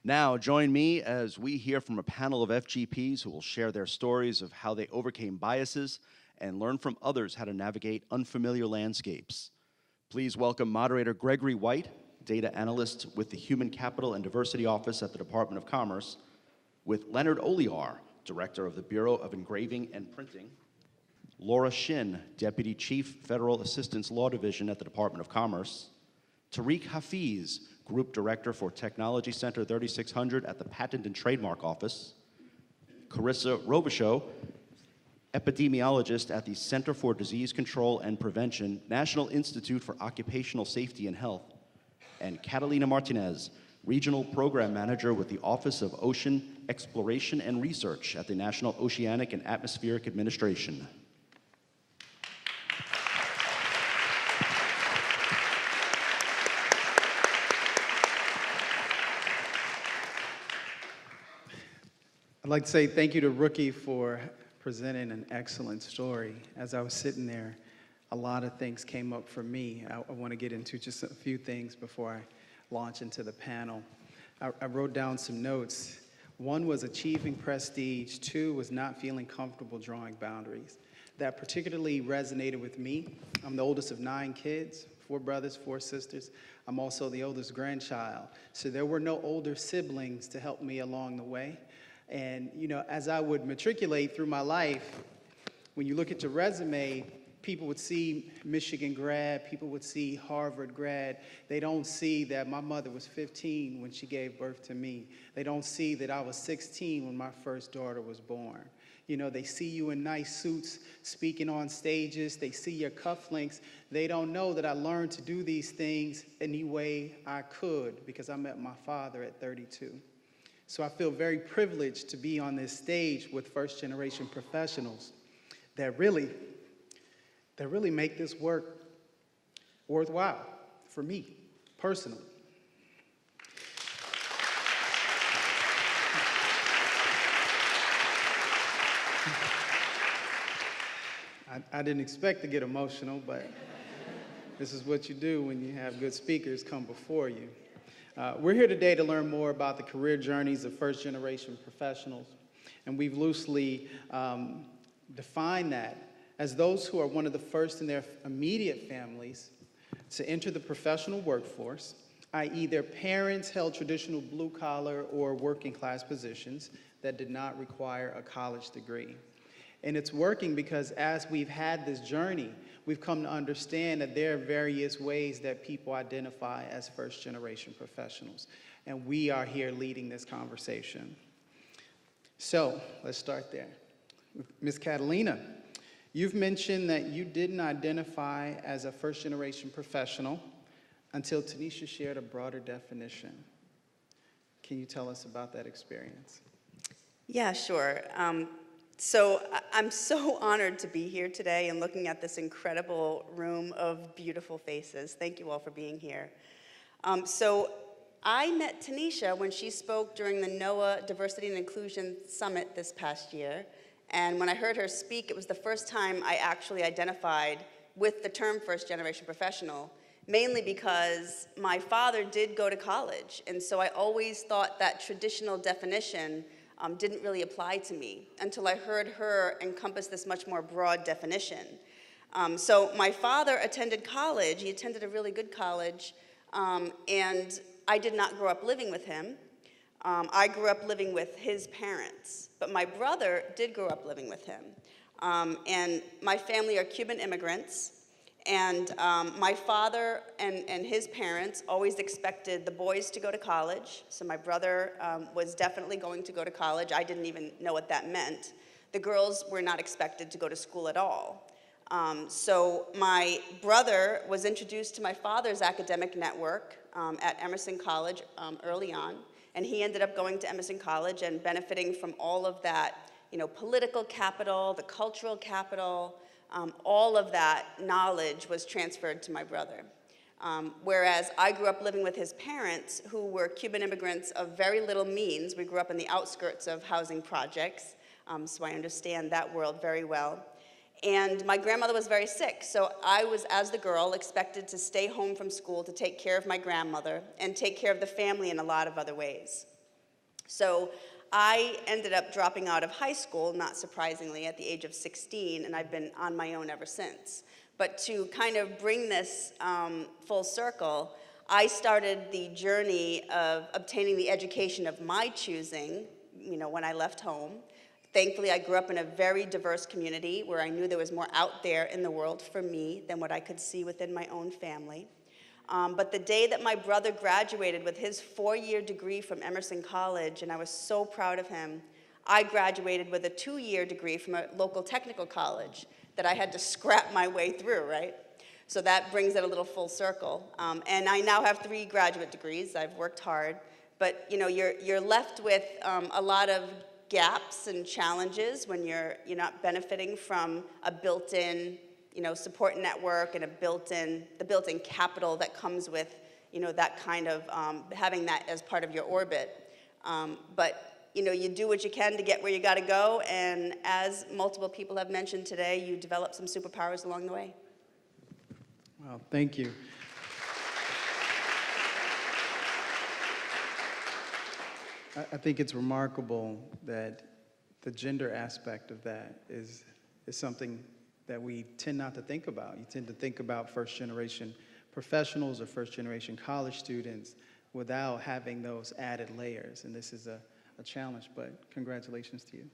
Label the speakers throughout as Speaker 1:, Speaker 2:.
Speaker 1: Now, join me as we hear from a panel of FGPs who will share their stories of how they overcame biases and learn from others how to navigate unfamiliar landscapes. Please welcome moderator Gregory White, data analyst with the Human Capital and Diversity Office at the Department of Commerce, with Leonard Oliar, director of the Bureau of Engraving and Printing, Laura Shin, Deputy Chief Federal Assistance Law Division at the Department of Commerce, Tariq Hafiz, Group Director for Technology Center 3600 at the Patent and Trademark Office, Carissa Robichaud, epidemiologist at the Center for Disease Control and Prevention, National Institute for Occupational Safety and Health, and Catalina Martinez, Regional Program Manager with the Office of Ocean Exploration and Research at the National Oceanic and Atmospheric Administration.
Speaker 2: I'd like to say thank you to Rookie for presenting an excellent story. As I was sitting there, a lot of things came up for me. I want to get into just a few things before I launch into the panel. I wrote down some notes. One was achieving prestige. Two was not feeling comfortable drawing boundaries. That particularly resonated with me. I'm the oldest of 9 kids, 4 brothers, 4 sisters. I'm also the oldest grandchild. So there were no older siblings to help me along the way. And, you know, as I would matriculate through my life, when you look at your resume, people would see Michigan grad, people would see Harvard grad. They don't see that my mother was 15 when she gave birth to me. They don't see that I was 16 when my first daughter was born. You know, they see you in nice suits, speaking on stages. They see your cufflinks. They don't know that I learned to do these things any way I could because I met my father at 32. So I feel very privileged to be on this stage with first-generation professionals that really make this work worthwhile for me, personally. I didn't expect to get emotional, but this is what you do when you have good speakers come before you. We're here today to learn more about the career journeys of first-generation professionals, and we've loosely defined that as those who are one of the first in their immediate families to enter the professional workforce, i.e. their parents held traditional blue-collar or working-class positions that did not require a college degree. And it's working because as we've had this journey, we've come to understand that there are various ways that people identify as first-generation professionals. And we are here leading this conversation. So let's start there. Ms. Catalina, you've mentioned that you didn't identify as a first-generation professional until Tanisha shared a broader definition. Can you tell us about that experience?
Speaker 3: Yeah, sure. So I'm so honored to be here today and looking at this incredible room of beautiful faces. Thank you all for being here. So I met Tanisha when she spoke during the NOAA Diversity and Inclusion Summit this past year. And when I heard her speak, it was the first time I actually identified with the term first-generation professional, mainly because my father did go to college. And so I always thought that traditional definition didn't really apply to me until I heard her encompass this much more broad definition. So my father attended college. He attended a really good college, and I did not grow up living with him. I grew up living with his parents, but my brother did grow up living with him. And my family are Cuban immigrants, and my father and his parents always expected the boys to go to college. So my brother was definitely going to go to college. I didn't even know what that meant. The girls were not expected to go to school at all. So my brother was introduced to my father's academic network at Emerson College early on, and he ended up going to Emerson College and benefiting from all of that, you know, political capital, the cultural capital. All of that knowledge was transferred to my brother. Whereas I grew up living with his parents, who were Cuban immigrants of very little means. We grew up in the outskirts of housing projects, so I understand that world very well. And my grandmother was very sick, so I was, as the girl, expected to stay home from school to take care of my grandmother and take care of the family in a lot of other ways. So I ended up dropping out of high school, not surprisingly, at the age of 16, and I've been on my own ever since. But to kind of bring this full circle, I started the journey of obtaining the education of my choosing, when I left home. Thankfully, I grew up in a very diverse community where I knew there was more out there in the world for me than what I could see within my own family. But the day that my brother graduated with his 4-year degree from Emerson College, and I was so proud of him, I graduated with a 2-year degree from a local technical college that I had to scrap my way through, right? So that brings it a little full circle. And I now have 3 graduate degrees. I've worked hard. But you're left with a lot of gaps and challenges when you're not benefiting from a built-in support network and the built-in capital that comes with that kind of having that as part of your orbit. But you do what you can to get where you got to go, and as multiple people have mentioned today, you develop some superpowers along the way.
Speaker 2: Wow, thank you. I think it's remarkable that the gender aspect of that is something that we tend not to think about. You tend to think about first-generation professionals or first-generation college students without having those added layers, and this is a challenge, but congratulations to you.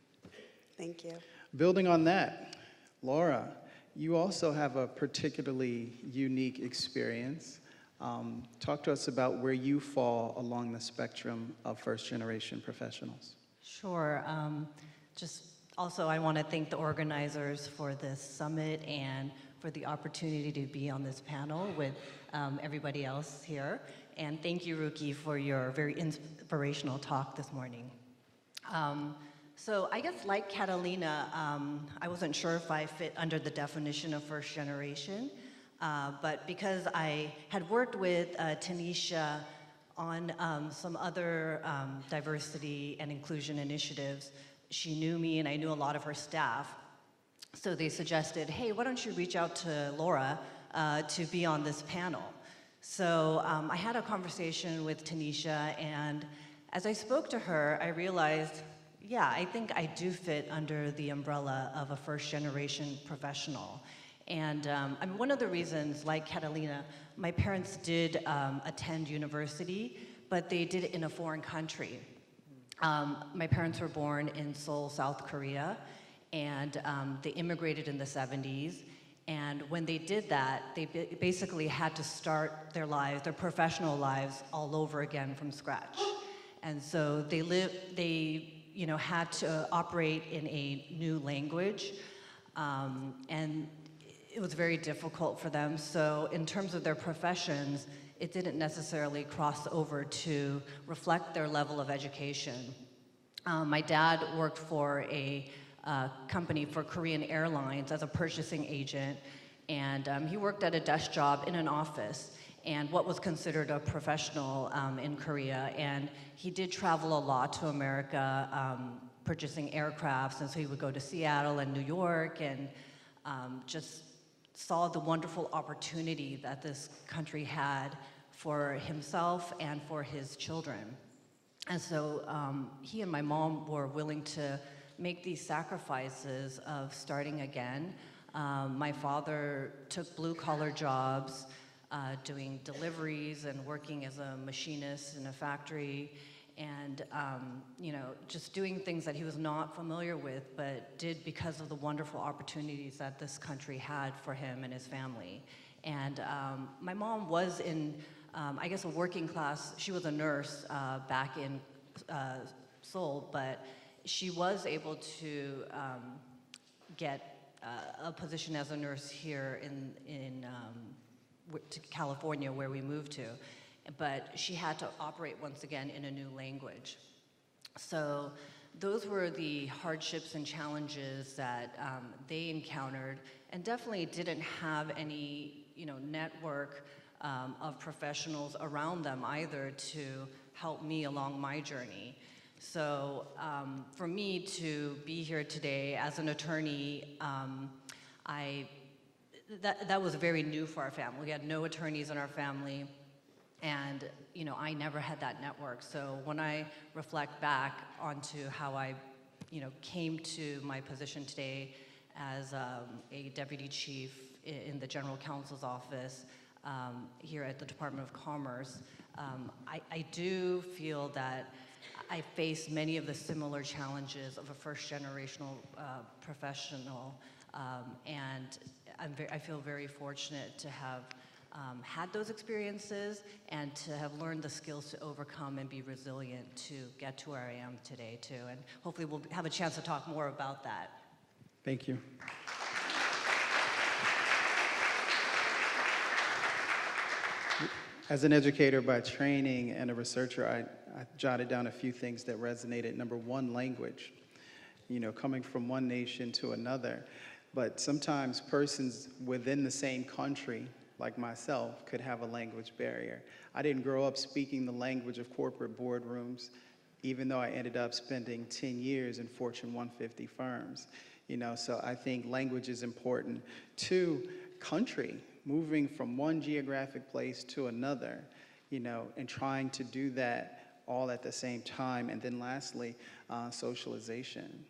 Speaker 3: Thank you.
Speaker 2: Building on that, Laura, you also have a particularly unique experience. Talk to us about where you fall along the spectrum of first-generation professionals.
Speaker 4: Sure. Just also, I want to thank the organizers for this summit and for the opportunity to be on this panel with everybody else here. And thank you, Ruki, for your very inspirational talk this morning. So I guess like Catalina, I wasn't sure if I fit under the definition of first generation. But because I had worked with Tanisha on some other diversity and inclusion initiatives, she knew me and I knew a lot of her staff. So they suggested, hey, why don't you reach out to Laura to be on this panel? So I had a conversation with Tanisha, and as I spoke to her, I realized, yeah, I think I do fit under the umbrella of a first generation professional. And I mean, one of the reasons, like Catalina, my parents did attend university, but they did it in a foreign country. My parents were born in Seoul, South Korea, and they immigrated in the 70s. And when they did that, they basically had to start their lives, their professional lives, all over again from scratch. And so they had to operate in a new language, and it was very difficult for them. So in terms of their professions, it didn't necessarily cross over to reflect their level of education. My dad worked for a company for Korean Airlines as a purchasing agent, and he worked at a desk job in an office, and what was considered a professional in Korea. And he did travel a lot to America, purchasing aircrafts, and so he would go to Seattle and New York, and just saw the wonderful opportunity that this country had for himself and for his children. And so he and my mom were willing to make these sacrifices of starting again. My father took blue-collar jobs, doing deliveries and working as a machinist in a factory, and just doing things that he was not familiar with, but did because of the wonderful opportunities that this country had for him and his family. And my mom was in, I guess, a working class. She was a nurse back in Seoul, but she was able to get a position as a nurse here to California, where we moved to. But she had to operate once again in a new language. So those were the hardships and challenges that they encountered, and definitely didn't have any network of professionals around them either to help me along my journey. So for me to be here today as an attorney, that was very new for our family. We had no attorneys in our family. And, I never had that network. So when I reflect back onto how I, came to my position today as a deputy chief in the general counsel's office here at the Department of Commerce, I do feel that I face many of the similar challenges of a first-generational professional, and I feel very fortunate to have had those experiences and to have learned the skills to overcome and be resilient to get to where I am today, too. And hopefully we'll have a chance to talk more about that.
Speaker 2: Thank you. As an educator by training and a researcher, I jotted down a few things that resonated. Number one, language. Coming from one nation to another. But sometimes persons within the same country, like myself, could have a language barrier. I didn't grow up speaking the language of corporate boardrooms, even though I ended up spending 10 years in Fortune 150 firms. So I think language is important. Two, country, moving from one geographic place to another, and trying to do that all at the same time. And then lastly, socialization.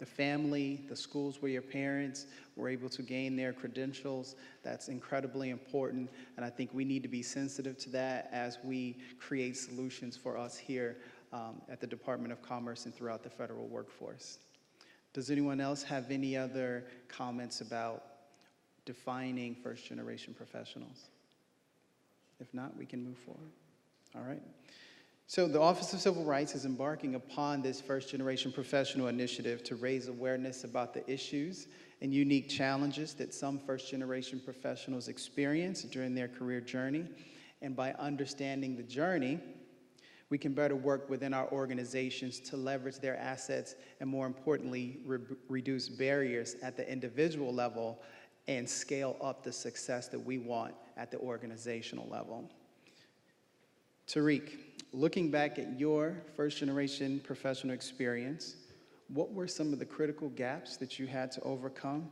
Speaker 2: The family, the schools where your parents were able to gain their credentials, that's incredibly important. And I think we need to be sensitive to that as we create solutions for us here at the Department of Commerce and throughout the federal workforce. Does anyone else have any other comments about defining first-generation professionals? If not, we can move forward. All right. So the Office of Civil Rights is embarking upon this first-generation professional initiative to raise awareness about the issues and unique challenges that some first-generation professionals experience during their career journey. And by understanding the journey, we can better work within our organizations to leverage their assets and, more importantly, reduce barriers at the individual level and scale up the success that we want at the organizational level. Tariq, looking back at your first-generation professional experience, what were some of the critical gaps that you had to overcome?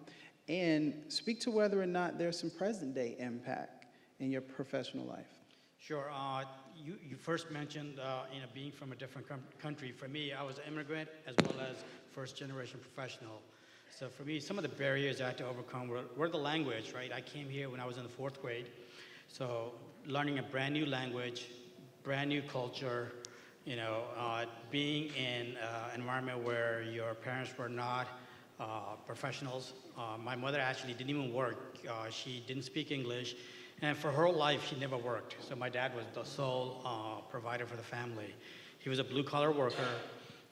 Speaker 2: And speak to whether or not there's some present-day impact in your professional life.
Speaker 5: Sure. You first mentioned being from a different country. For me, I was an immigrant as well as first-generation professional. So for me, some of the barriers I had to overcome were the language, right? I came here when I was in the 4th grade. So learning a brand new language, brand new culture, being in an environment where your parents were not professionals. My mother actually didn't even work. She didn't speak English. And for her life, she never worked. So my dad was the sole provider for the family. He was a blue-collar worker.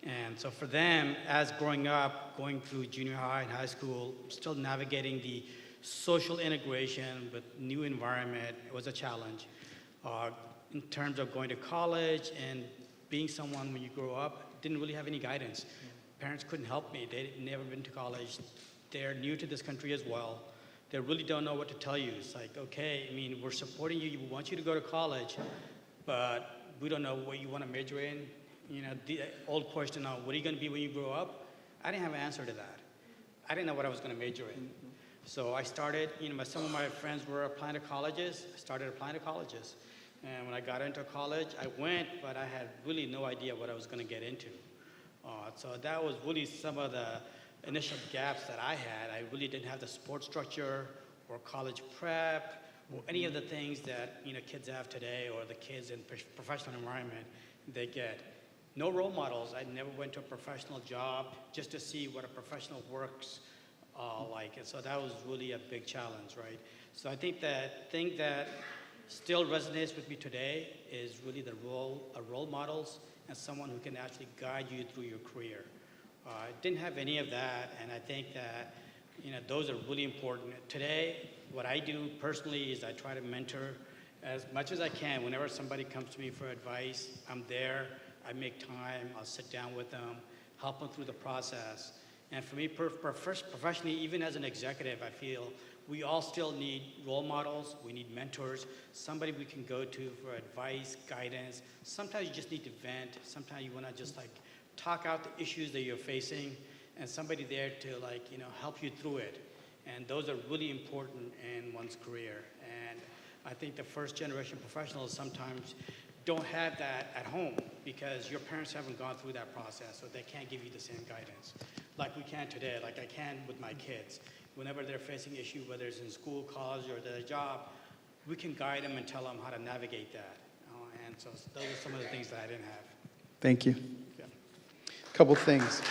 Speaker 5: And so for them, as growing up, going through junior high and high school, still navigating the social integration with new environment, it was a challenge. In terms of going to college and being someone when you grow up, didn't really have any guidance. Parents couldn't help me. They'd never been to college. They're new to this country as well. They really don't know what to tell you. It's like, okay, we're supporting you. We want you to go to college, but we don't know what you want to major in. The old question of what are you going to be when you grow up? I didn't have an answer to that. I didn't know what I was going to major in. So I started, some of my friends were applying to colleges. I started applying to colleges. And when I got into college, I went, but I had really no idea what I was going to get into. So that was really some of the initial gaps that I had. I really didn't have the support structure or college prep or any of the things that kids have today or the kids in professional environment they get. No role models. I never went to a professional job just to see what a professional works like. And so that was really a big challenge, right? So I think that thing that still resonates with me today is really the role of role models and someone who can actually guide you through your career. I didn't have any of that, and I think that those are really important. Today, what I do personally is I try to mentor as much as I can. Whenever somebody comes to me for advice, I'm there. I make time. I'll sit down with them, help them through the process. And for me, professionally, even as an executive, I feel we all still need role models. We need mentors, somebody we can go to for advice, guidance. Sometimes you just need to vent. Sometimes you want to just talk out the issues that you're facing, and somebody there to help you through it. And those are really important in one's career. And I think the first generation professionals sometimes don't have that at home because your parents haven't gone through that process, so they can't give you the same guidance like we can today, like I can with my kids. Whenever they're facing issue, whether it's in school, college, or their job, we can guide them and tell them how to navigate that. And so those are some of the things that I didn't have.
Speaker 2: Thank you.
Speaker 5: Yeah.
Speaker 2: Couple things.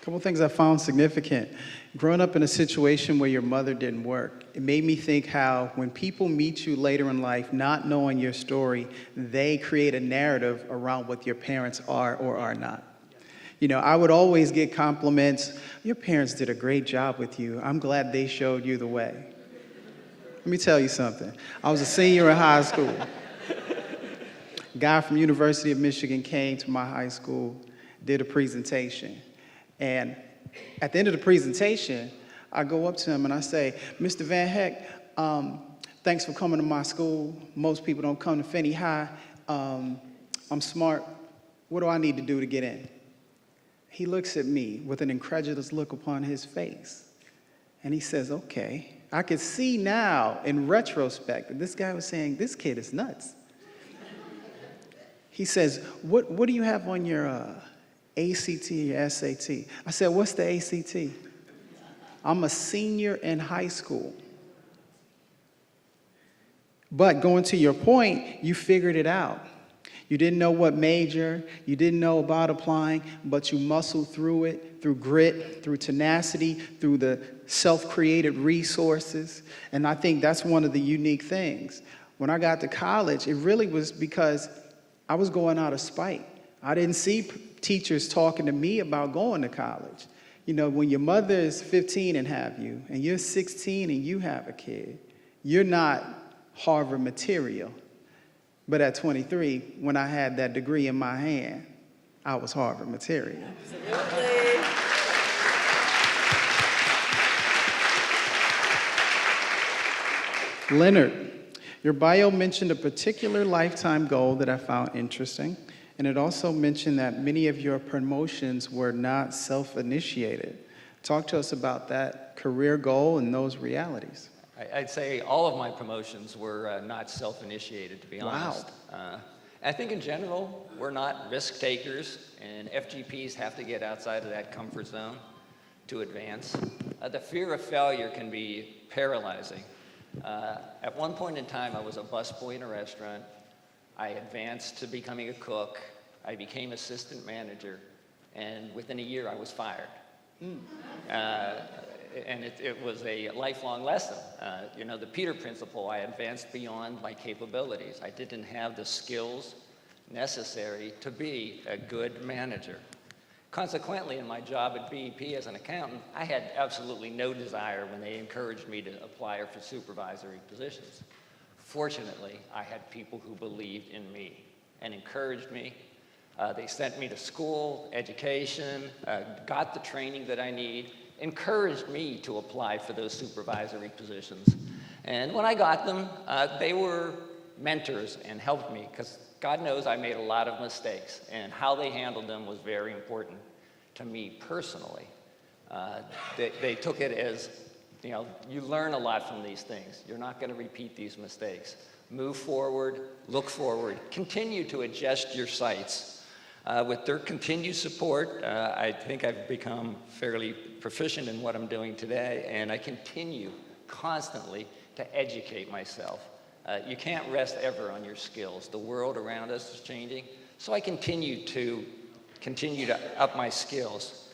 Speaker 2: Couple things I found significant. Growing up in a situation where your mother didn't work, it made me think how when people meet you later in life, not knowing your story, they create a narrative around what your parents are or are not. You know, I would always get compliments. Your parents did a great job with you. I'm glad they showed you the way. Let me tell you something. I was a senior in high school. A guy from University of Michigan came to my high school, did a presentation. And at the end of the presentation, I go up to him and I say, Mr. Van Heck, thanks for coming to my school. Most people don't come to Finney High. I'm smart. What do I need to do to get in? He looks at me with an incredulous look upon his face. And he says, okay. I could see now, in retrospect, that this guy was saying, this kid is nuts. He says, what do you have on your ACT or SAT? I said, what's the ACT? I'm a senior in high school. But going to your point, you figured it out. You didn't know what major, you didn't know about applying, but you muscled through it, through grit, through tenacity, through the self-created resources. And I think that's one of the unique things. When I got to college, it really was because I was going out of spite. I didn't see teachers talking to me about going to college. You know, when your mother is 15 and have you, and you're 16 and you have a kid, you're not Harvard material. But at 23, when I had that degree in my hand, I was Harvard material.
Speaker 3: Absolutely.
Speaker 2: Leonard, your bio mentioned a particular lifetime goal that I found interesting, and it also mentioned that many of your promotions were not self-initiated. Talk to us about that career goal and those realities.
Speaker 6: I'd say all of my promotions were not self-initiated, to be honest. I think in general, we're not risk takers, and FGPs have to get outside of that comfort zone to advance. The fear of failure can be paralyzing. At one point in time, I was a busboy in a restaurant. I advanced to becoming a cook. I became assistant manager, and within a year, I was fired. And it was a lifelong lesson. You know, the Peter Principle, I advanced beyond my capabilities. I didn't have the skills necessary to be a good manager. Consequently, in my job at BEP as an accountant, I had absolutely no desire when they encouraged me to apply for supervisory positions. Fortunately, I had people who believed in me and encouraged me. They sent me to school, education, got the training that I need, encouraged me to apply for those supervisory positions. And when I got them, they were mentors and helped me, because God knows I made a lot of mistakes, and how they handled them was very important to me personally. They took it as, you know, you learn a lot from these things. You're not going to repeat these mistakes. Move forward, look forward, continue to adjust your sights. With their continued support, I think I've become fairly proficient in what I'm doing today, and I continue constantly to educate myself. You can't rest ever on your skills. The world around us is changing, so I continue to up my skills.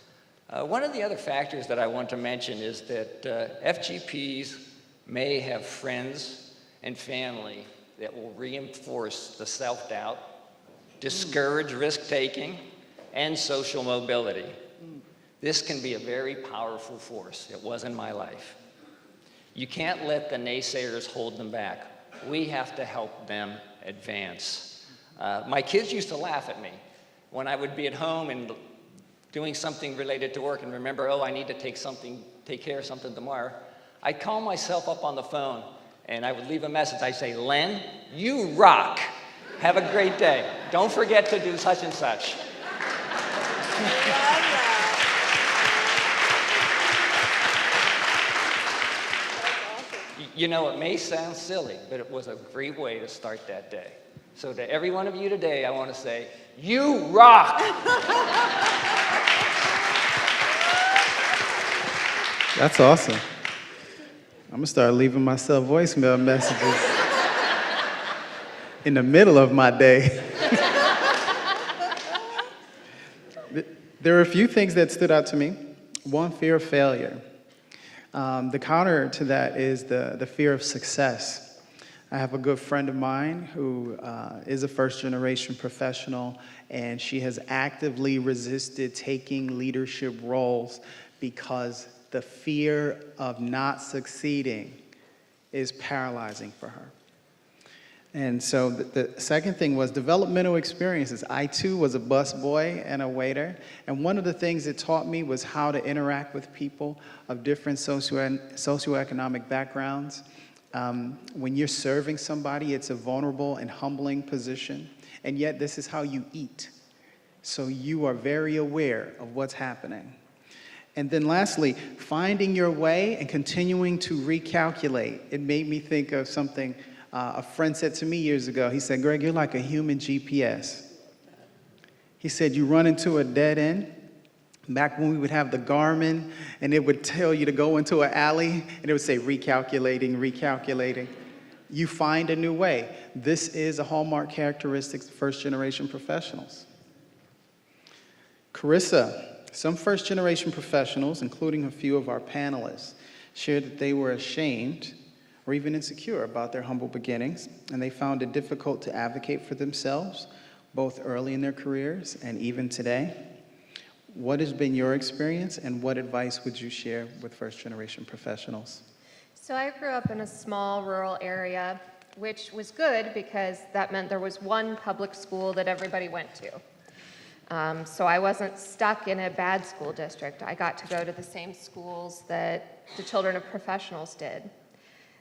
Speaker 6: One of the other factors that I want to mention is that FGPs may have friends and family that will reinforce the self-doubt, discourage risk-taking, and social mobility. This can be a very powerful force. It was in my life. You can't let the naysayers hold them back. We have to help them advance. My kids used to laugh at me when I would be at home and doing something related to work and remember, oh, I need to take care of something tomorrow. I'd call myself up on the phone and I would leave a message. I'd say, Len, you rock. Have a great day. Don't forget to do such and such.
Speaker 3: I love that.
Speaker 6: You know, it may sound silly, but it was a great way to start that day. So to every one of you today, I want to say, you rock!
Speaker 2: That's awesome. I'm gonna start leaving myself voicemail messages in the middle of my day. There are a few things that stood out to me. One, fear of failure. The counter to that is the fear of success. I have a good friend of mine who is a first-generation professional, and she has actively resisted taking leadership roles because the fear of not succeeding is paralyzing for her. And so the second thing was developmental experiences. I too was a busboy and a waiter, and one of the things it taught me was how to interact with people of different socioeconomic backgrounds. When you're serving somebody, it's a vulnerable and humbling position, and yet this is how you eat. So you are very aware of what's happening. And then lastly, finding your way and continuing to recalculate. It made me think of something a friend said to me years ago. He said, Greg, you're like a human GPS. He said, you run into a dead end. Back when we would have the Garmin, and it would tell you to go into an alley, and it would say recalculating, recalculating. You find a new way. This is a hallmark characteristic of first-generation professionals. Carissa, some first-generation professionals, including a few of our panelists, shared that they were ashamed or even insecure about their humble beginnings, and they found it difficult to advocate for themselves, both early in their careers and even today. What has been your experience, and what advice would you share with first-generation professionals?
Speaker 7: So I grew up in a small rural area, which was good because that meant there was one public school that everybody went to. So I wasn't stuck in a bad school district. I got to go to the same schools that the children of professionals did.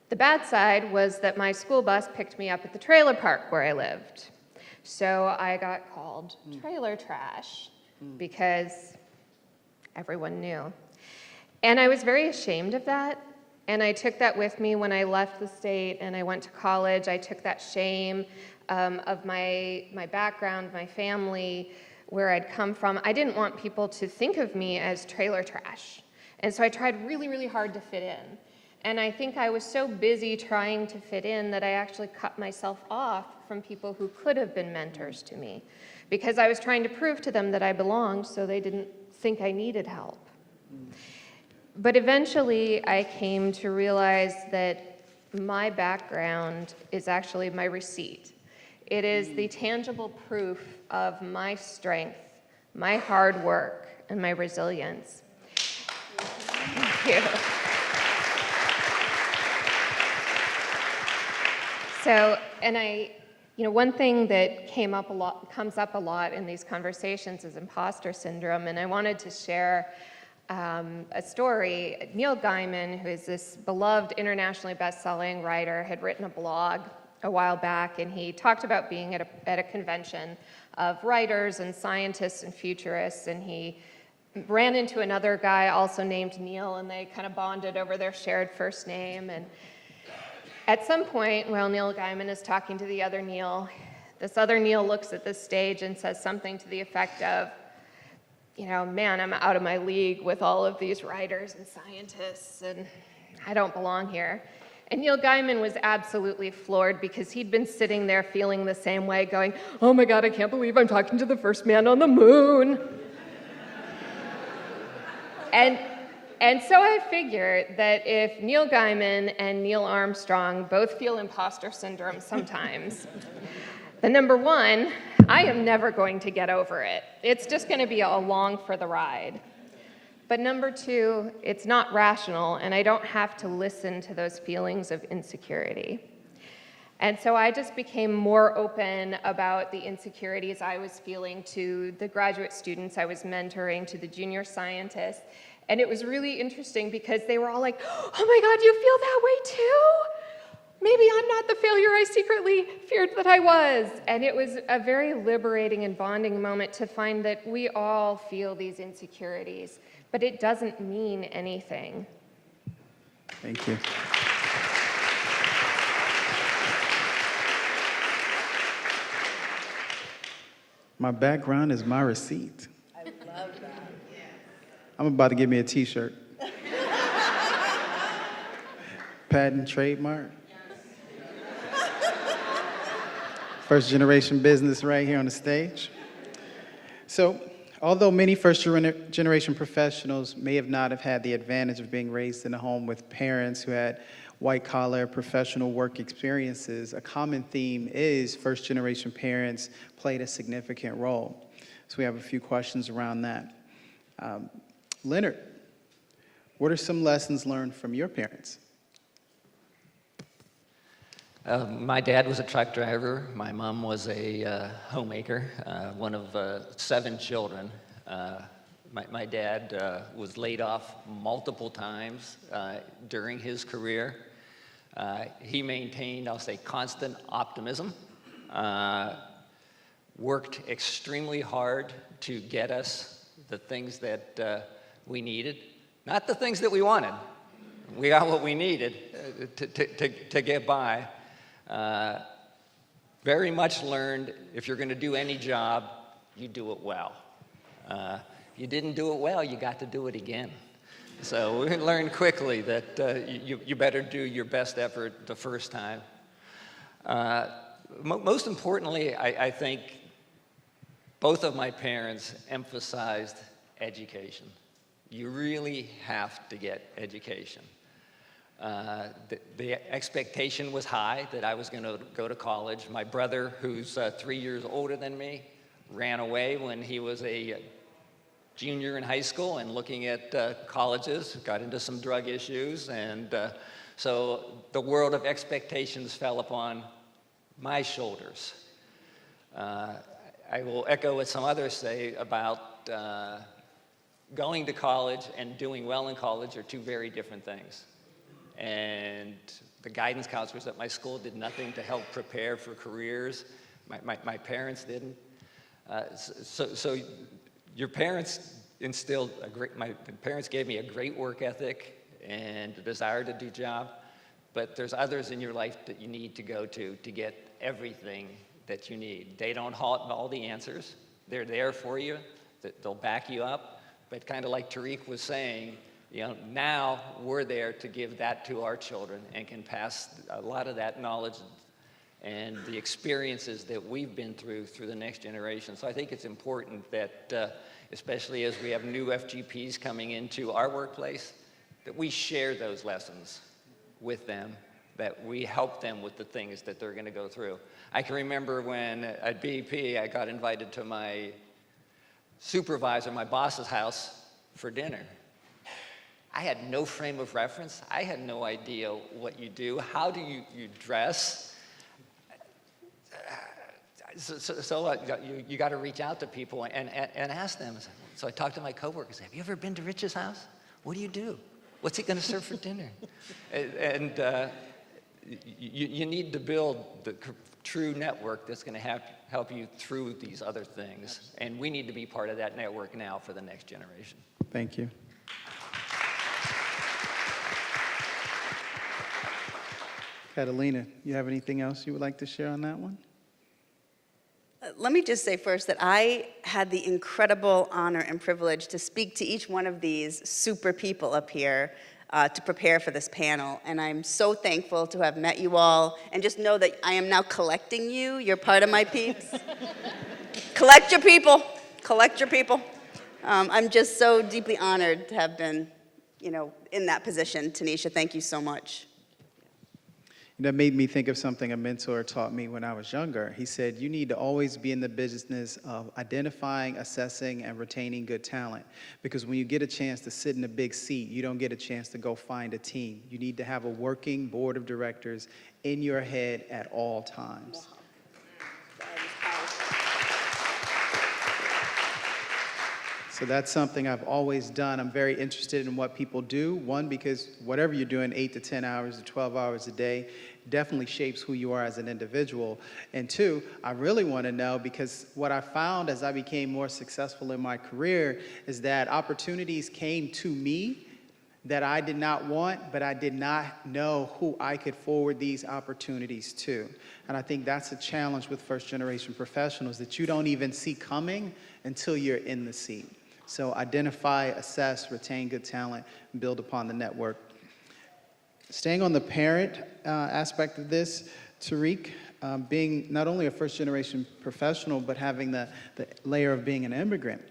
Speaker 7: The bad side was that my school bus picked me up at the trailer park where I lived. So I got called trailer trash because everyone knew. And I was very ashamed of that. And I took that with me when I left the state and I went to college. I took that shame of my background, my family, where I'd come from. I didn't want people to think of me as trailer trash. And so I tried really, really hard to fit in. And I think I was so busy trying to fit in that I actually cut myself off from people who could have been mentors to me, because I was trying to prove to them that I belonged so they didn't think I needed help. But eventually I came to realize that my background is actually my receipt. It is the tangible proof of my strength, my hard work, and my resilience. Thank you. So, and one thing that comes up a lot in these conversations is imposter syndrome, and I wanted to share a story. Neil Gaiman, who is this beloved internationally best-selling writer, had written a blog a while back, and he talked about being at a convention of writers and scientists and futurists, and he ran into another guy also named Neil, and they kind of bonded over their shared first name. And at some point, while Neil Gaiman is talking to the other Neil, this other Neil looks at this stage and says something to the effect of, man, I'm out of my league with all of these writers and scientists, and I don't belong here. And Neil Gaiman was absolutely floored because he'd been sitting there feeling the same way, going, oh my God, I can't believe I'm talking to the first man on the moon. And so I figured that if Neil Gaiman and Neil Armstrong both feel imposter syndrome sometimes, then number one, I am never going to get over it. It's just going to be along for the ride. But number two, it's not rational, and I don't have to listen to those feelings of insecurity. And so I just became more open about the insecurities I was feeling to the graduate students I was mentoring, to the junior scientists. And it was really interesting because they were all like, oh my God, you feel that way too? Maybe I'm not the failure I secretly feared that I was. And it was a very liberating and bonding moment to find that we all feel these insecurities, but it doesn't mean anything.
Speaker 2: Thank you. My background is my receipt.
Speaker 3: I love that.
Speaker 2: I'm about to get me a t-shirt. Patent, trademark. First generation business right here on the stage. So, although many first generation professionals may have not have had the advantage of being raised in a home with parents who had white collar professional work experiences, a common theme is first generation parents played a significant role. So we have a few questions around that. Leonard, what are some lessons learned from your parents?
Speaker 6: My dad was a truck driver. My mom was a homemaker, one of 7 children. My dad was laid off multiple times during his career. He maintained, I'll say, constant optimism, worked extremely hard to get us the things that we needed, not the things that we wanted. We got what we needed to get by. Very much learned, if you're going to do any job, you do it well. You didn't do it well, you got to do it again. So we learned quickly that you better do your best effort the first time. Most importantly, I think both of my parents emphasized education. You really have to get education. The expectation was high that I was going to go to college. My brother, who's 3 years older than me, ran away when he was a junior in high school and looking at colleges, got into some drug issues, and so the world of expectations fell upon my shoulders. I will echo what some others say about going to college and doing well in college are 2 very different things. And the guidance counselors at my school did nothing to help prepare for careers. My parents didn't. So your parents instilled my parents gave me a great work ethic and a desire to do job, but there's others in your life that you need to go to get everything that you need. They don't have all the answers. They're there for you. They'll back you up. But kind of like Tariq was saying, now we're there to give that to our children and can pass a lot of that knowledge and the experiences that we've been through the next generation. So I think it's important that, especially as we have new FGPs coming into our workplace, that we share those lessons with them, that we help them with the things that they're going to go through. I can remember when at BP I got invited to my supervisor, my boss's house for dinner. I had no frame of reference. I had no idea what you do. How do you dress? So you got to reach out to people and ask them. So I talked to my coworkers. Have you ever been to Rich's house? What do you do? What's he going to serve for dinner? And you need to build the true network that's going to help you through these other things. And we need to be part of that network now for the next generation.
Speaker 2: Thank you. Catalina, you have anything else you would like to share on that one?
Speaker 3: Let me just say first that I had the incredible honor and privilege to speak to each one of these super people up here to prepare for this panel. And I'm so thankful to have met you all and just know that I am now collecting you. You're part of my peeps. Collect your people. Collect your people. I'm just so deeply honored to have been, in that position. Tanisha, thank you so much.
Speaker 2: That made me think of something a mentor taught me when I was younger. He said, you need to always be in the business of identifying, assessing, and retaining good talent. Because when you get a chance to sit in a big seat, you don't get a chance to go find a team. You need to have a working board of directors in your head at all times.
Speaker 3: Wow. That is powerful.
Speaker 2: So that's something I've always done. I'm very interested in what people do. One, because whatever you're doing 8 to 10 hours to 12 hours a day definitely shapes who you are as an individual. And 2, I really want to know, because what I found as I became more successful in my career is that opportunities came to me, that I did not want, but I did not know who I could forward these opportunities to. And I think that's a challenge with first-generation professionals that you don't even see coming until you're in the seat. So identify, assess, retain good talent, and build upon the network. Staying on the parent aspect of this, Tariq, being not only a first-generation professional, but having the layer of being an immigrant,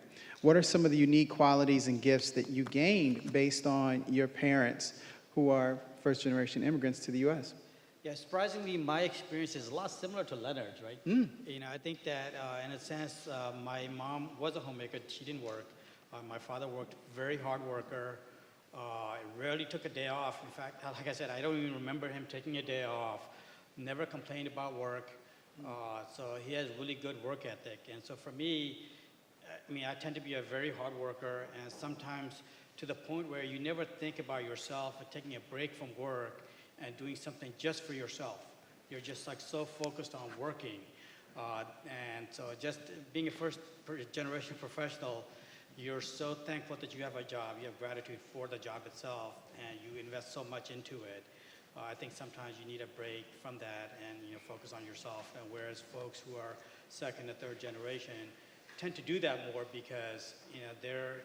Speaker 2: what are some of the unique qualities and gifts that you gained based on your parents who are first-generation immigrants to the U.S.?
Speaker 5: Yeah, surprisingly, my experience is a lot similar to Leonard's, right? You know, I think that in a sense, my mom was a homemaker. She didn't work. My father worked, very hard worker. Rarely took a day off. In fact, like I said, I don't even remember him taking a day off. Never complained about work. So he has really good work ethic. And so for me, I mean, I tend to be a very hard worker, and sometimes to the point where you never think about yourself and taking a break from work and doing something just for yourself. You're just like so focused on working. And so just being a first-generation professional, you're so thankful that you have a job. You have gratitude for the job itself, and you invest so much into it. I think sometimes you need a break from that and focus on yourself. And whereas folks who are second and third generation tend to do that more because their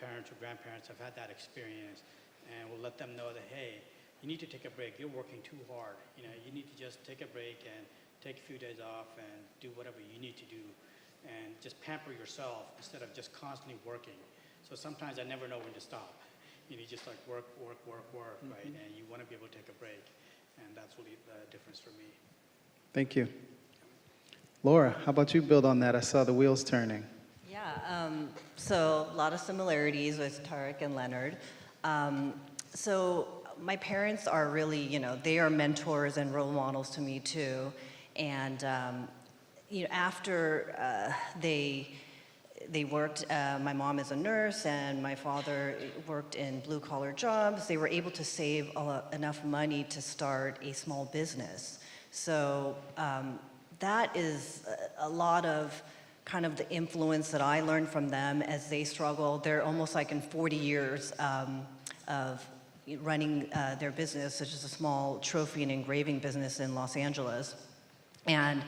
Speaker 5: parents or grandparents have had that experience, and will let them know that, hey, you need to take a break. You're working too hard. You need to just take a break and take a few days off and do whatever you need to do, and just pamper yourself instead of just constantly working. So sometimes I never know when to stop. You just like work, right? And you want to be able to take a break, and that's really the difference for me.
Speaker 2: Thank you. Laura, how about you build on that? I saw the wheels turning.
Speaker 4: Yeah, so a lot of similarities with Tariq and Leonard. So my parents are really, they are mentors and role models to me too. And, after they worked, my mom is a nurse and my father worked in blue-collar jobs, they were able to save enough money to start a small business. So that is a lot of kind of the influence that I learned from them as they struggle. They're almost like in 40 years of running their business, which is a small trophy and engraving business in Los Angeles. And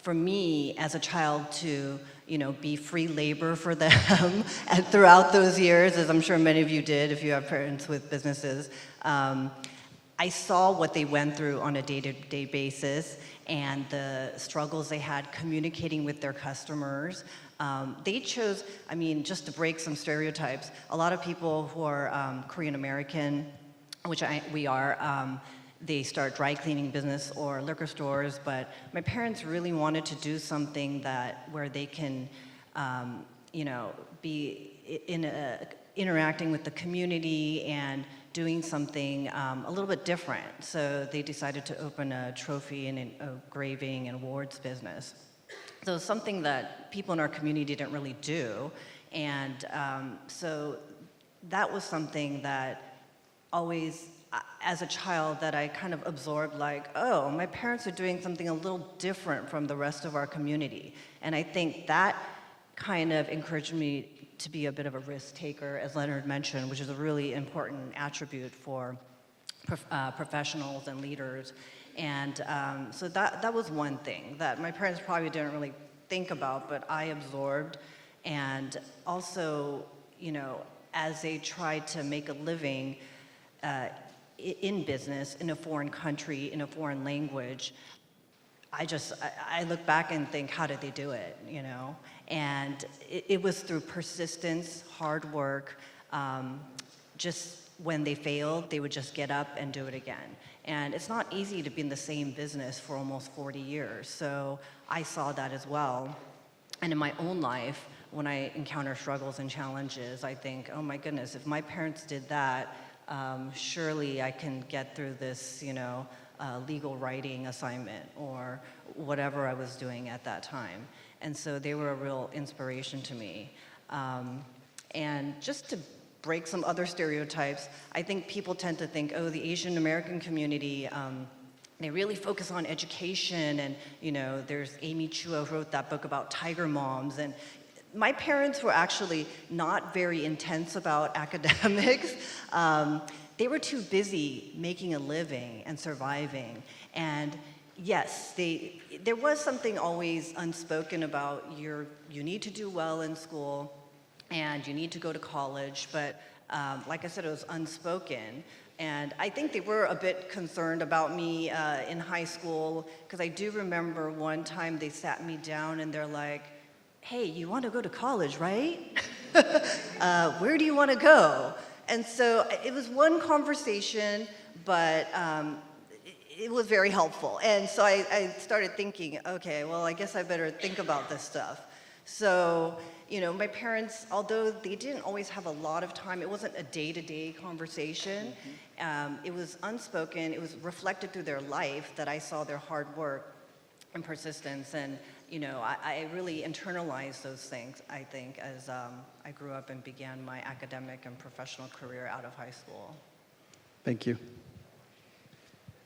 Speaker 4: for me, as a child, to be free labor for them, and throughout those years, as I'm sure many of you did, if you have parents with businesses, I saw what they went through on a day-to-day basis and the struggles they had communicating with their customers. They chose, just to break some stereotypes, a lot of people who are Korean American, which we are, they start dry cleaning business or liquor stores, but my parents really wanted to do something where they can, be interacting with the community and doing something a little bit different. So they decided to open a trophy and engraving and awards business. So it's something that people in our community didn't really do. And so that was something that always, as a child, that I kind of absorbed, like, oh, my parents are doing something a little different from the rest of our community. And I think that kind of encouraged me to be a bit of a risk taker, as Leonard mentioned, which is a really important attribute for professionals and leaders. And so that was one thing that my parents probably didn't really think about, but I absorbed. And also, as they tried to make a living in business, in a foreign country, in a foreign language, I look back and think, how did they do it, And it was through persistence, hard work. Just when they failed, they would just get up and do it again. And it's not easy to be in the same business for almost 40 years. So I saw that as well. And in my own life, when I encounter struggles and challenges, I think, oh my goodness, if my parents did that, surely I can get through this, legal writing assignment or whatever I was doing at that time. And so they were a real inspiration to me. And just to break some other stereotypes, I think people tend to think, oh, the Asian American community, they really focus on education, and there's Amy Chua who wrote that book about tiger moms, and my parents were actually not very intense about academics. They were too busy making a living and surviving. And yes, there was something always unspoken about you need to do well in school and you need to go to college, but like I said, it was unspoken. And I think they were a bit concerned about me in high school, because I do remember one time they sat me down and they're like, hey, you want to go to college, right? Where do you want to go? And so it was one conversation, but it was very helpful. And so I started thinking, okay, well, I guess I better think about this stuff. So, my parents, although they didn't always have a lot of time, it wasn't a day-to-day conversation. It was unspoken. It was reflected through their life that I saw their hard work and persistence. And, I really internalized those things, I think, as I grew up and began my academic and professional career out of high school.
Speaker 2: Thank you.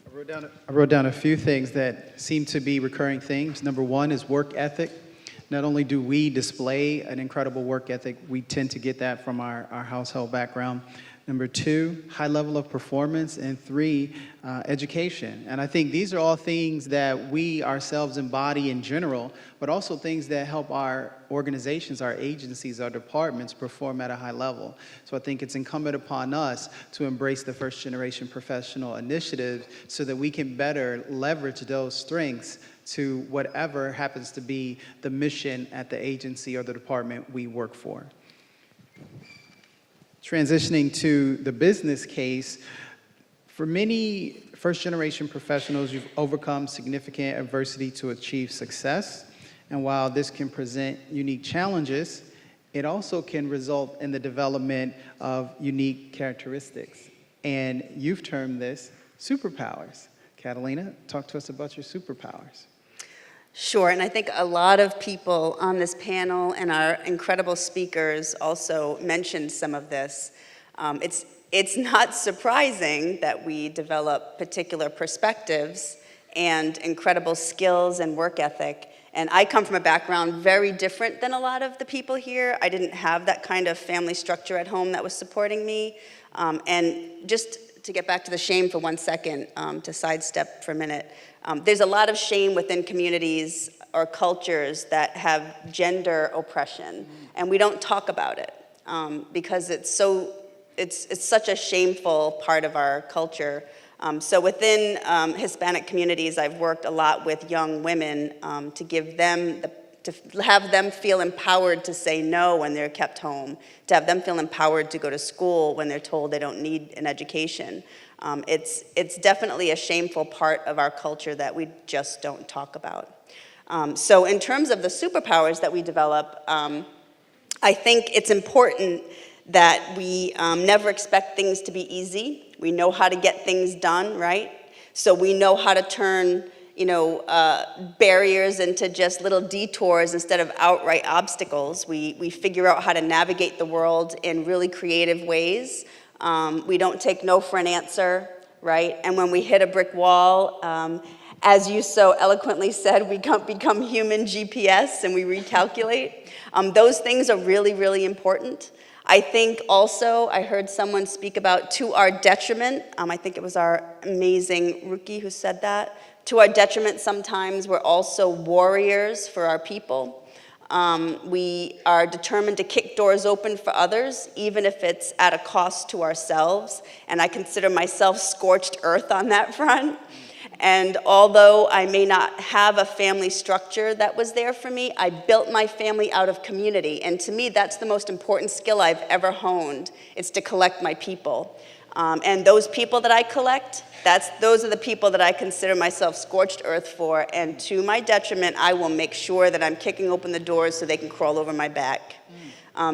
Speaker 2: I wrote down a few things that seem to be recurring themes. Number one is work ethic. Not only do we display an incredible work ethic, we tend to get that from our household background. Number two, high level of performance. And three, education. And I think these are all things that we ourselves embody in general, but also things that help our organizations, our agencies, our departments perform at a high level. So I think it's incumbent upon us to embrace the first generation professional initiative so that we can better leverage those strengths to whatever happens to be the mission at the agency or the department we work for. Transitioning to the business case, for many first-generation professionals, you've overcome significant adversity to achieve success. And while this can present unique challenges, it also can result in the development of unique characteristics. And you've termed this superpowers. Catalina, talk to us about your superpowers.
Speaker 3: Sure, and I think a lot of people on this panel and our incredible speakers also mentioned some of this. It's not surprising that we develop particular perspectives and incredible skills and work ethic. And I come from a background very different than a lot of the people here. I didn't have that kind of family structure at home that was supporting me. And just to get back to the shame for 1 second, to sidestep for a minute, there's a lot of shame within communities or cultures that have gender oppression, and we don't talk about it because it's such a shameful part of our culture. So within Hispanic communities, I've worked a lot with young women to have them feel empowered to say no when they're kept home, to have them feel empowered to go to school when they're told they don't need an education. It's definitely a shameful part of our culture that we just don't talk about. So in terms of the superpowers that we develop, I think it's important that we never expect things to be easy. We know how to get things done, right? So we know how to turn barriers into just little detours instead of outright obstacles. We figure out how to navigate the world in really creative ways. We don't take no for an answer, right? And when we hit a brick wall, as you so eloquently said, we become human GPS and we recalculate. Those things are really, really important. I think also, I heard someone speak about to our detriment. I think it was our amazing Rookie who said that. To our detriment, sometimes we're also warriors for our people. We are determined to kick doors open for others, even if it's at a cost to ourselves. And I consider myself scorched earth on that front. And although I may not have a family structure that was there for me, I built my family out of community. And to me, that's the most important skill I've ever honed. It's to collect my people. And those people that I collect, those are the people that I consider myself scorched earth for. And to my detriment, I will make sure that I'm kicking open the doors so they can crawl over my back.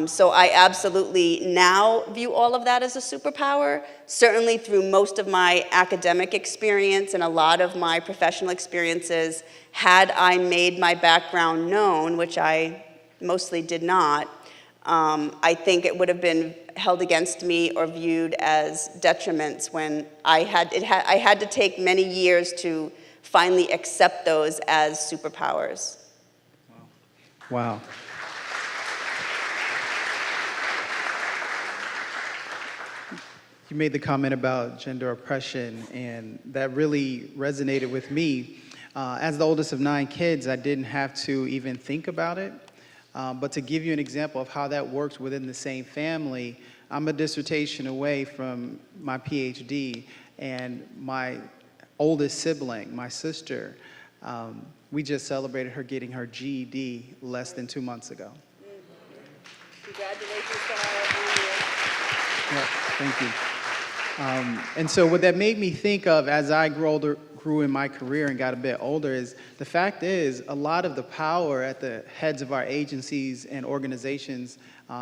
Speaker 3: So I absolutely now view all of that as a superpower, certainly through most of my academic experience and a lot of my professional experiences. Had I made my background known, which I mostly did not, I think it would have been held against me or viewed as detriments when I had to take many years to finally accept those as superpowers.
Speaker 2: Wow. You made the comment about gender oppression, and that really resonated with me. As the oldest of 9 kids, I didn't have to even think about it. But to give you an example of how that works within the same family, I'm a dissertation away from my PhD, and my oldest sibling, my sister, we just celebrated her getting her GED less than 2 months ago.
Speaker 3: Congratulations to all of you.
Speaker 2: Yeah, thank you. And so what that made me think of as I grew in my career and got a bit older is the fact is a lot of the power at the heads of our agencies and organizations,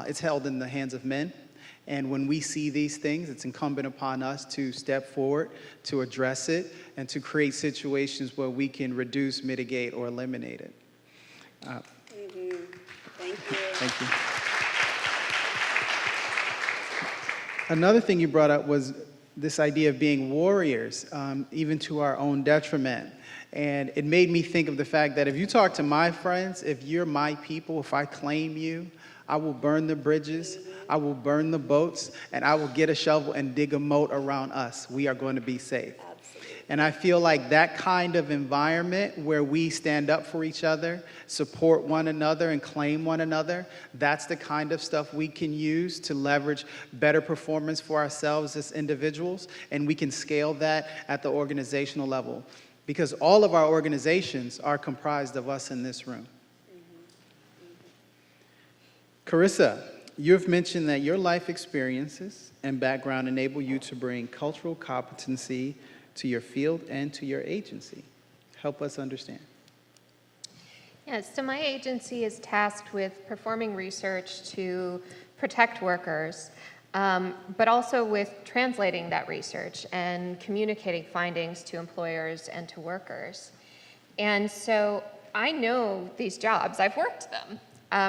Speaker 2: it's held in the hands of men. And when we see these things, it's incumbent upon us to step forward, to address it, and to create situations where we can reduce, mitigate, or eliminate it.
Speaker 3: Thank you.
Speaker 2: Thank you. Another thing you brought up was this idea of being warriors, even to our own detriment. And it made me think of the fact that if you talk to my friends, if you're my people, if I claim you, I will burn the bridges, I will burn the boats, and I will get a shovel and dig a moat around us. We are going to be safe. And I feel like that kind of environment where we stand up for each other, support one another, and claim one another, that's the kind of stuff we can use to leverage better performance for ourselves as individuals, and we can scale that at the organizational level. Because all of our organizations are comprised of us in this room. Carissa, you've mentioned that your life experiences and background enable you to bring cultural competency to your field and to your agency. Help us understand.
Speaker 7: Yes, so my agency is tasked with performing research to protect workers, but also with translating that research and communicating findings to employers and to workers. And so I know these jobs, I've worked them.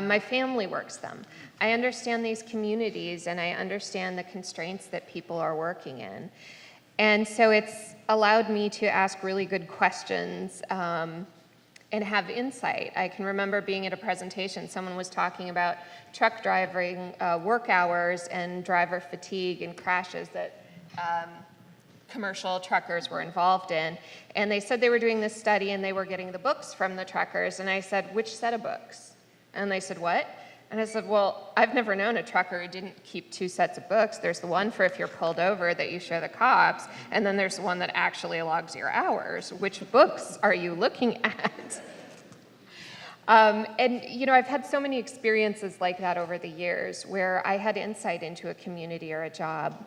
Speaker 7: My family works them. I understand these communities and I understand the constraints that people are working in. And so it's allowed me to ask really good questions and have insight. I can remember being at a presentation, someone was talking about truck driving work hours and driver fatigue and crashes that commercial truckers were involved in. And they said they were doing this study and they were getting the books from the truckers. And I said, which set of books? And they said, what? And I said, well, I've never known a trucker who didn't keep 2 sets of books. There's the one for if you're pulled over that you show the cops, and then there's the one that actually logs your hours. Which books are you looking at? And, you know, I've had so many experiences like that over the years where I had insight into a community or a job.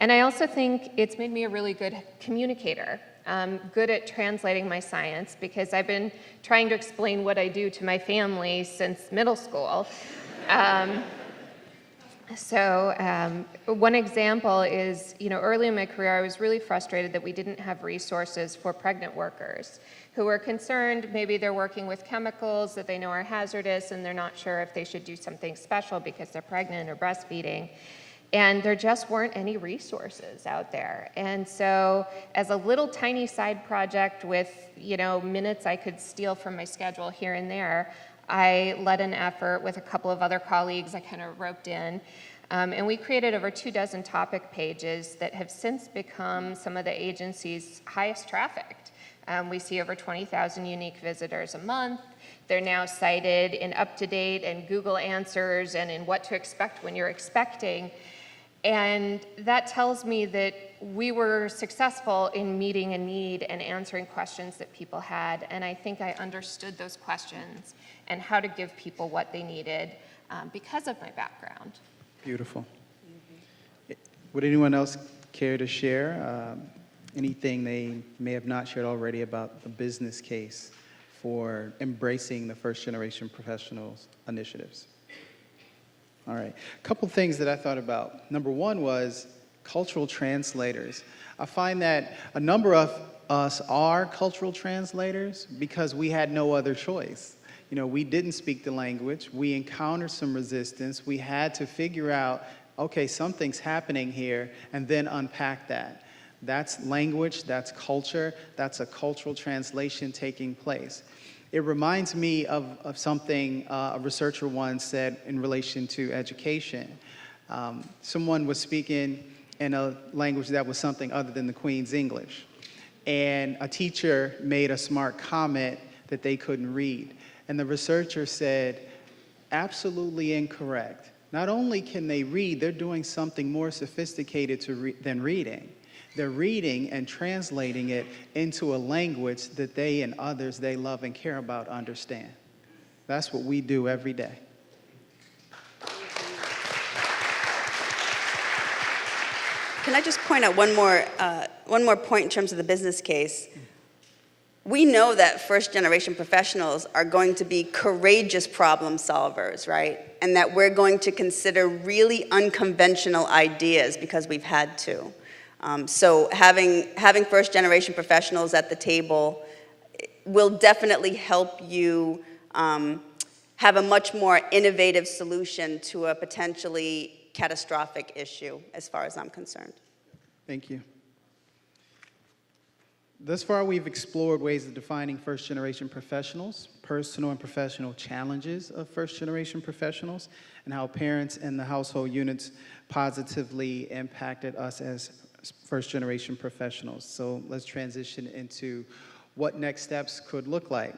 Speaker 7: And I also think it's made me a really good communicator. I'm good at translating my science because I've been trying to explain what I do to my family since middle school. One example is, you know, early in my career, I was really frustrated that we didn't have resources for pregnant workers who were concerned maybe they're working with chemicals that they know are hazardous and they're not sure if they should do something special because they're pregnant or breastfeeding. And there just weren't any resources out there. And so as a little tiny side project with, you know, minutes I could steal from my schedule here and there, I led an effort with a couple of other colleagues I kind of roped in. And we created over 24 topic pages that have since become some of the agency's highest trafficked. We see over 20,000 unique visitors a month. They're now cited in UpToDate and Google Answers and in What to Expect When You're Expecting. And that tells me that we were successful in meeting a need and answering questions that people had. And I think I understood those questions and how to give people what they needed because of my background.
Speaker 2: Beautiful. Would anyone else care to share anything they may have not shared already about the business case for embracing the First Generation Professionals initiatives? All right, a couple things that I thought about. Number one was cultural translators. I find that a number of us are cultural translators because we had no other choice. You know, we didn't speak the language. We encountered some resistance. We had to figure out, okay, something's happening here, and then unpack that. That's language, that's culture, that's a cultural translation taking place. It reminds me of something a researcher once said in relation to education. Someone was speaking in a language that was something other than the Queen's English. And a teacher made a smart comment that they couldn't read. And the researcher said, absolutely incorrect. Not only can they read, they're doing something more sophisticated than reading. They're reading and translating it into a language that they and others they love and care about understand. That's what we do every day.
Speaker 3: Can I just point out one more point in terms of the business case? We know that first-generation professionals are going to be courageous problem solvers, right? And that we're going to consider really unconventional ideas because we've had to. So having first-generation professionals at the table will definitely help you have a much more innovative solution to a potentially catastrophic issue, as far as I'm concerned.
Speaker 2: Thank you. Thus far, we've explored ways of defining first-generation professionals, personal and professional challenges of first-generation professionals, and how parents and the household units positively impacted us as first-generation professionals. So let's transition into what next steps could look like.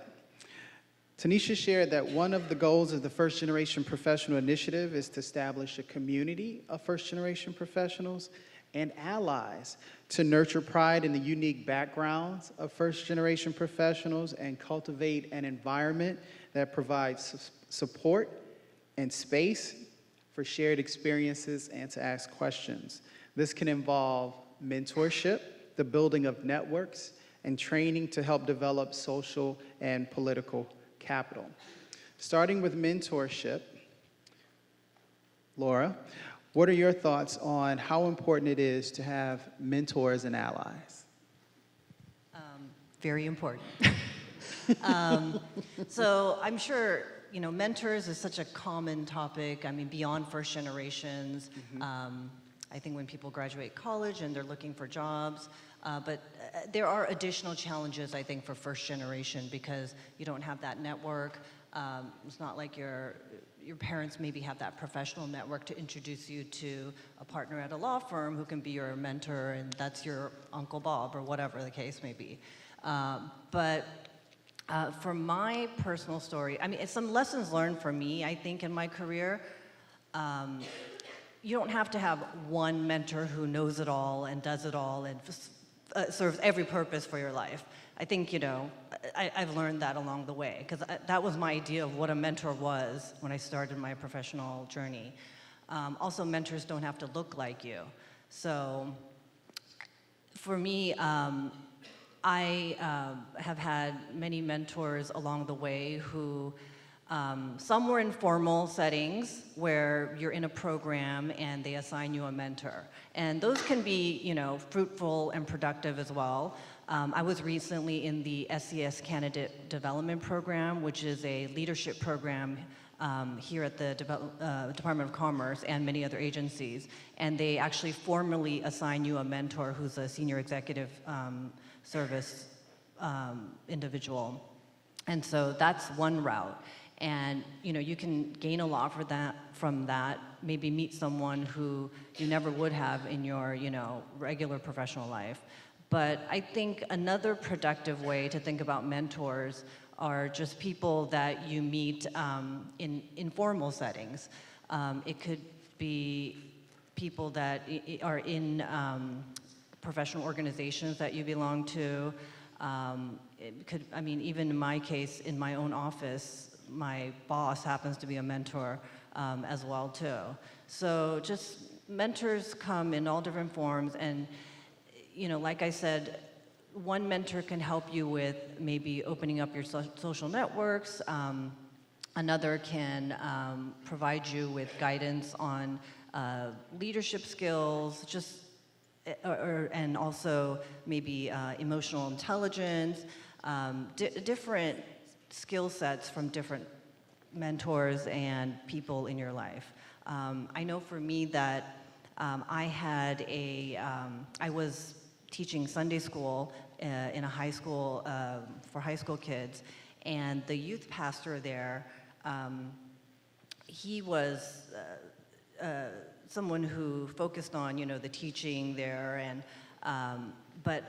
Speaker 2: Tanisha shared that one of the goals of the First Generation Professional Initiative is to establish a community of first-generation professionals and allies to nurture pride in the unique backgrounds of first-generation professionals and cultivate an environment that provides support and space for shared experiences and to ask questions. This can involve mentorship, the building of networks, and training to help develop social and political capital. Starting with mentorship, Laura, what are your thoughts on how important it is to have mentors and allies?
Speaker 4: Very important. So I'm sure, mentors is such a common topic. I mean, beyond first generations. I think when people graduate college and they're looking for jobs, but there are additional challenges, I think, for first generation because you don't have that network. It's not like your parents maybe have that professional network to introduce you to a partner at a law firm who can be your mentor, and that's your Uncle Bob or whatever the case may be. But for my personal story, I mean, it's some lessons learned for me, I think, in my career. You don't have to have one mentor who knows it all and does it all and serves every purpose for your life. I think, I've learned that along the way, because that was my idea of what a mentor was when I started my professional journey. Also, mentors don't have to look like you. So for me, I have had many mentors along the way who some were in formal settings where you're in a program and they assign you a mentor. And those can be, fruitful and productive as well. I was recently in the SES Candidate Development Program, which is a leadership program here at the Department of Commerce and many other agencies. And they actually formally assign you a mentor who's a senior executive service individual. And so that's one route. And you can gain a lot from that, maybe meet someone who you never would have in your regular professional life. But I think another productive way to think about mentors are just people that you meet in informal settings. It could be people that are in professional organizations that you belong to. It could, even in my case, in my own office, my boss happens to be a mentor as well too. So just mentors come in all different forms, and like I said, one mentor can help you with maybe opening up your social networks. Another can provide you with guidance on leadership skills, and also maybe emotional intelligence, different skill sets from different mentors and people in your life. I know for me that I was teaching Sunday school in a high school for high school kids, and the youth pastor there, he was someone who focused on, the teaching there, and but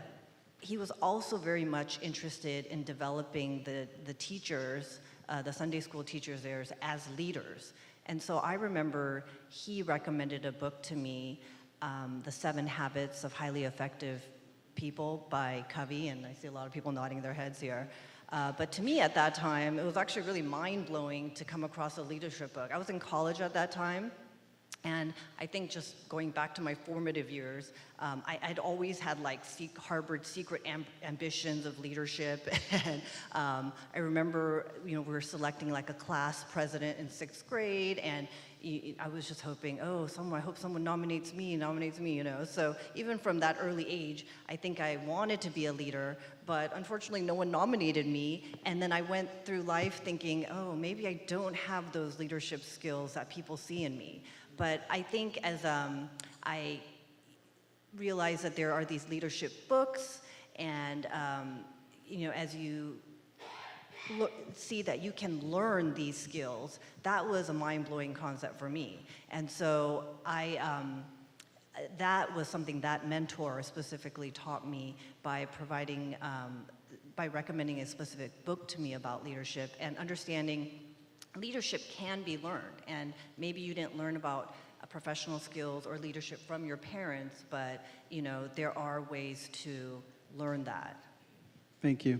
Speaker 4: he was also very much interested in developing the teachers, the Sunday school teachers there, as leaders. And so I remember he recommended a book to me, The 7 Habits of Highly Effective People by Covey, and I see a lot of people nodding their heads here. But to me at that time, it was actually really mind-blowing to come across a leadership book. I was in college at that time, and I think just going back to my formative years, I'd always had harbored secret ambitions of leadership. And I remember, we were selecting a class president in 6th grade, and I was just hoping, I hope someone nominates me. So even from that early age, I think I wanted to be a leader, but unfortunately no one nominated me. And then I went through life thinking, maybe I don't have those leadership skills that people see in me. But I think as I realized that there are these leadership books, and as you see that you can learn these skills, that was a mind-blowing concept for me. And so that was something that mentor specifically taught me by by recommending a specific book to me about leadership and understanding leadership can be learned. And maybe you didn't learn about professional skills or leadership from your parents, but there are ways to learn that.
Speaker 2: Thank you.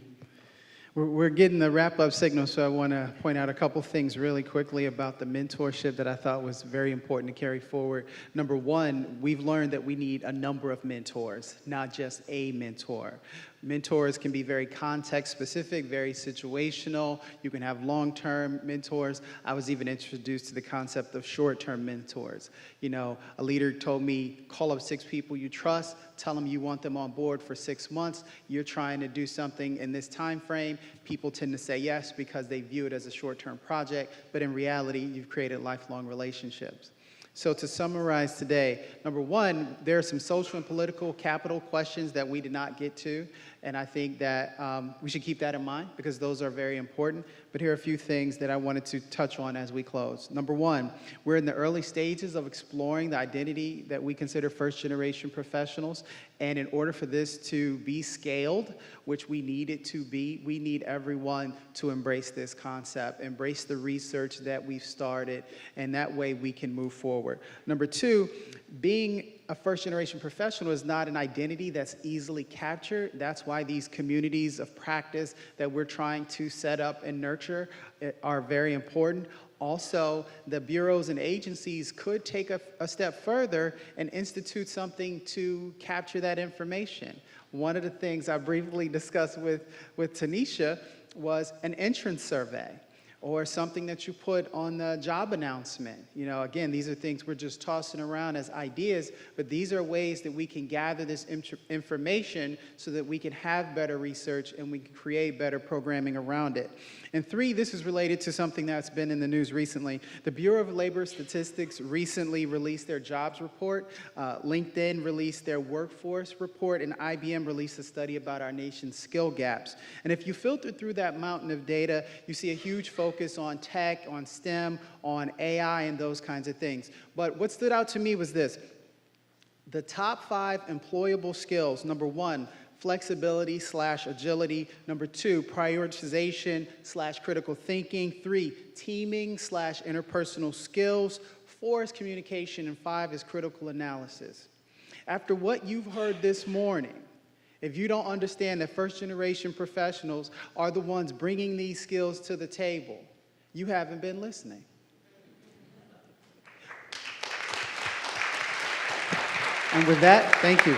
Speaker 2: We're getting the wrap-up signal, so I want to point out a couple things really quickly about the mentorship that I thought was very important to carry forward. Number one, we've learned that we need a number of mentors, not just a mentor. Mentors can be very context-specific, very situational. You can have long-term mentors. I was even introduced to the concept of short-term mentors. A leader told me, call up 6 people you trust, tell them you want them on board for 6 months. You're trying to do something in this time frame. People tend to say yes because they view it as a short-term project, but in reality, you've created lifelong relationships. So to summarize today, number one, there are some social and political capital questions that we did not get to, and I think that we should keep that in mind because those are very important. But here are a few things that I wanted to touch on as we close. Number one, we're in the early stages of exploring the identity that we consider first-generation professionals, and in order for this to be scaled, which we need it to be, we need everyone to embrace this concept, embrace the research that we've started, and that way we can move forward. Number two, being a first-generation professional is not an identity that's easily captured. That's why these communities of practice that we're trying to set up and nurture are very important. Also, the bureaus and agencies could take a step further and institute something to capture that information. One of the things I briefly discussed with Tanisha was an entrance survey, or something that you put on the job announcement. Again, these are things we're just tossing around as ideas, but these are ways that we can gather this information so that we can have better research and we can create better programming around it. And 3, this is related to something that's been in the news recently. The Bureau of Labor Statistics recently released their jobs report. LinkedIn released their workforce report, and IBM released a study about our nation's skill gaps. And if you filter through that mountain of data, you see a huge focus on tech, on STEM, on AI, and those kinds of things. But what stood out to me was this. The top 5 employable skills, number 1, flexibility/agility. Number 2, prioritization/critical thinking. 3, teaming/interpersonal skills. 4 is communication, and 5 is critical analysis. After what you've heard this morning, if you don't understand that first-generation professionals are the ones bringing these skills to the table, you haven't been listening. And with that, thank you.